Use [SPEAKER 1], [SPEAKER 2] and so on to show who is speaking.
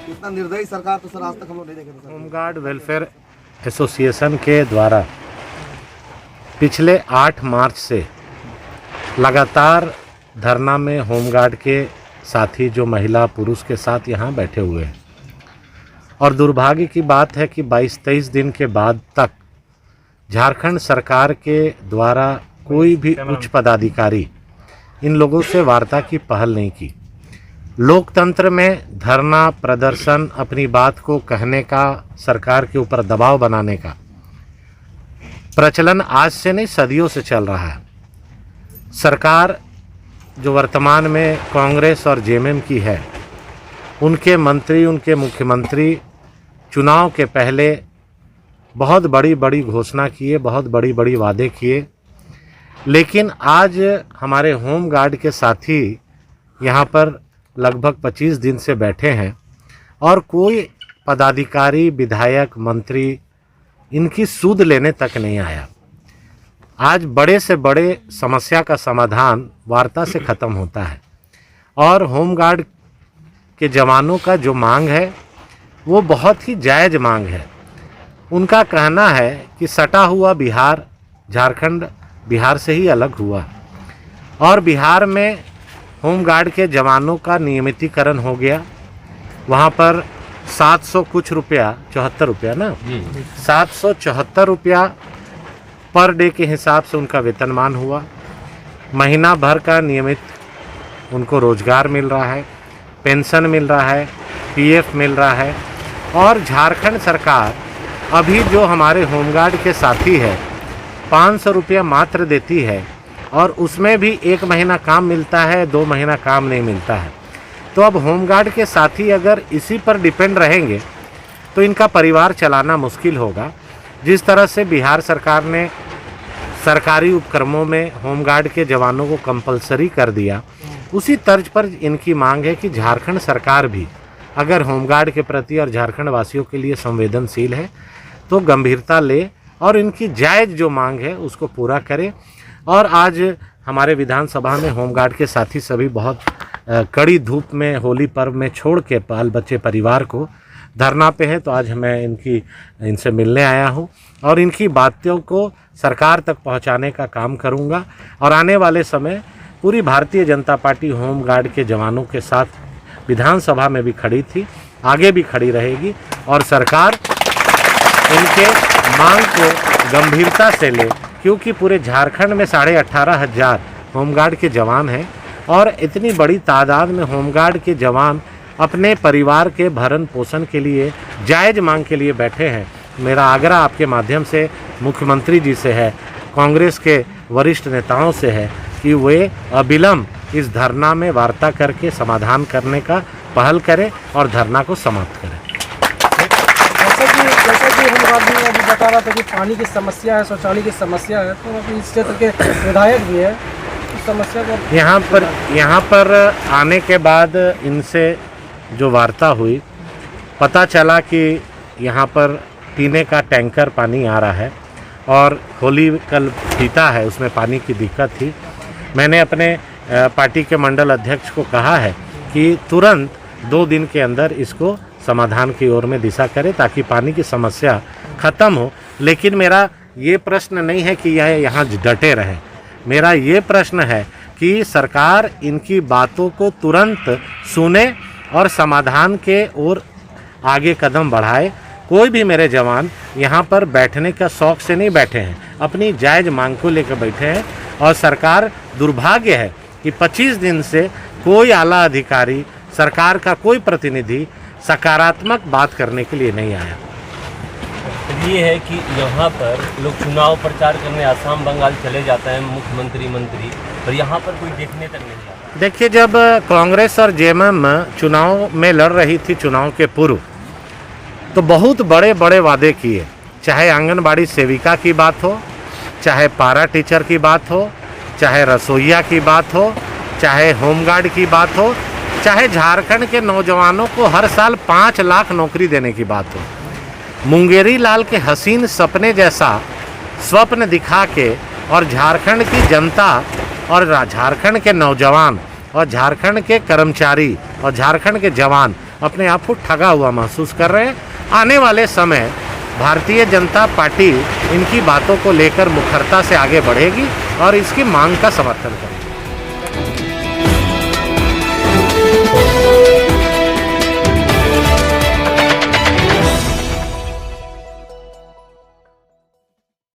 [SPEAKER 1] इतना निर्दयी सरकार तो सर आज तक हम लोग नहीं देखे थे सर।
[SPEAKER 2] होमगार्ड वेलफेयर एसोसिएशन के द्वारा पिछले 8 मार्च से लगातार धरना में होमगार्ड के साथी जो महिला पुरुष के साथ यहाँ बैठे हुए हैं और दुर्भाग्य की बात है कि 22-23 दिन के बाद तक झारखंड सरकार के द्वारा कोई भी उच्च पदाधिकारी इन लोगों से वार्ता की पहल नहीं की। लोकतंत्र में धरना प्रदर्शन अपनी बात को कहने का, सरकार के ऊपर दबाव बनाने का प्रचलन आज से नहीं सदियों से चल रहा है। सरकार जो वर्तमान में कांग्रेस और जेएमएम की है, उनके मंत्री, उनके मुख्यमंत्री चुनाव के पहले बहुत बड़ी बड़ी घोषणा किए, बहुत बड़ी बड़ी वादे किए, लेकिन आज हमारे होमगार्ड के साथी यहाँ पर लगभग 25 दिन से बैठे हैं और कोई पदाधिकारी, विधायक, मंत्री इनकी सूद लेने तक नहीं आया। आज बड़े से बड़े समस्या का समाधान वार्ता से ख़त्म होता है और होमगार्ड के जवानों का जो मांग है वो बहुत ही जायज़ मांग है। उनका कहना है कि सटा हुआ बिहार, झारखंड बिहार से ही अलग हुआ और बिहार में होमगार्ड के जवानों का नियमितीकरण हो गया। वहाँ पर 700 कुछ रुपया, 74 रुपया ना, 774 रुपया पर डे के हिसाब से उनका वेतनमान हुआ। महीना भर का नियमित उनको रोजगार मिल रहा है, पेंशन मिल रहा है, पीएफ मिल रहा है और झारखंड सरकार अभी जो हमारे होमगार्ड के साथी है 500 रुपया मात्र देती है और उसमें भी 1 महीना काम मिलता है, 2 महीना काम नहीं मिलता है। तो अब होमगार्ड के साथी अगर इसी पर डिपेंड रहेंगे तो इनका परिवार चलाना मुश्किल होगा। जिस तरह से बिहार सरकार ने सरकारी उपक्रमों में होमगार्ड के जवानों को कंपलसरी कर दिया, उसी तर्ज पर इनकी मांग है कि झारखंड सरकार भी अगर होमगार्ड के प्रति और झारखंड वासियों के लिए संवेदनशील है तो गंभीरता ले और इनकी जायज़ जो मांग है उसको पूरा करे। और आज हमारे विधानसभा में होमगार्ड के साथी सभी बहुत कड़ी धूप में होली पर्व में छोड़ के बाल बच्चे परिवार को धरना पे है, तो आज मैं इनसे मिलने आया हूँ और इनकी बातों को सरकार तक पहुँचाने का काम करूँगा। और आने वाले समय पूरी भारतीय जनता पार्टी होमगार्ड के जवानों के साथ विधानसभा में भी खड़ी थी, आगे भी खड़ी रहेगी और सरकार इनके मांग को गंभीरता से ले, क्योंकि पूरे झारखंड में 18,500 होमगार्ड के जवान हैं और इतनी बड़ी तादाद में होमगार्ड के जवान अपने परिवार के भरण पोषण के लिए जायज़ मांग के लिए बैठे हैं। मेरा आग्रह आपके माध्यम से मुख्यमंत्री जी से है, कांग्रेस के वरिष्ठ नेताओं से है कि वे अविलंब इस धरना में वार्ता करके समाधान करने का पहल करें और धरना को समाप्त करें।
[SPEAKER 3] जैसा कि हम अभी बता रहा था कि पानी की समस्या है, शौचालय की समस्या है, तो अभी इस क्षेत्र के विधायक भी है, इस समस्या को
[SPEAKER 2] यहाँ पर आने के बाद इनसे जो वार्ता हुई, पता चला कि यहाँ पर पीने का टैंकर पानी आ रहा है और होली कल बीता है, उसमें पानी की दिक्कत थी। मैंने अपने पार्टी के मंडल अध्यक्ष को कहा है कि तुरंत 2 दिन के अंदर इसको समाधान की ओर में दिशा करे ताकि पानी की समस्या ख़त्म हो। लेकिन मेरा ये प्रश्न नहीं है कि यह यहाँ डटे रहे, मेरा ये प्रश्न है कि सरकार इनकी बातों को तुरंत सुने और समाधान के ओर आगे कदम बढ़ाए। कोई भी मेरे जवान यहाँ पर बैठने का शौक़ से नहीं बैठे हैं, अपनी जायज़ मांग को लेकर बैठे हैं और सरकार, दुर्भाग्य है कि 25 दिन से कोई आला अधिकारी, सरकार का कोई प्रतिनिधि सकारात्मक बात करने के लिए नहीं आया।
[SPEAKER 4] ये है कि यहाँ पर लोग चुनाव प्रचार करने आसाम बंगाल चले जाते हैं मुख्यमंत्री मंत्री, और यहाँ पर कोई देखने तक नहीं आता।
[SPEAKER 2] देखिए, जब कांग्रेस और जेएमएम चुनाव में लड़ रही थी, चुनाव के पूर्व, तो बहुत बड़े बड़े वादे किए, चाहे आंगनबाड़ी सेविका की बात हो, चाहे पारा टीचर की बात हो, चाहे रसोइया की बात हो, चाहे होमगार्ड की बात हो, चाहे झारखंड के नौजवानों को हर साल 5 लाख नौकरी देने की बात हो। मुंगेरी लाल के हसीन सपने जैसा स्वप्न दिखा के और झारखंड की जनता और झारखंड के नौजवान और झारखंड के कर्मचारी और झारखंड के जवान अपने आप को ठगा हुआ महसूस कर रहे हैं। आने वाले समय भारतीय जनता पार्टी इनकी बातों को लेकर मुखरता से आगे बढ़ेगी और इसकी मांग का समर्थन करेगी।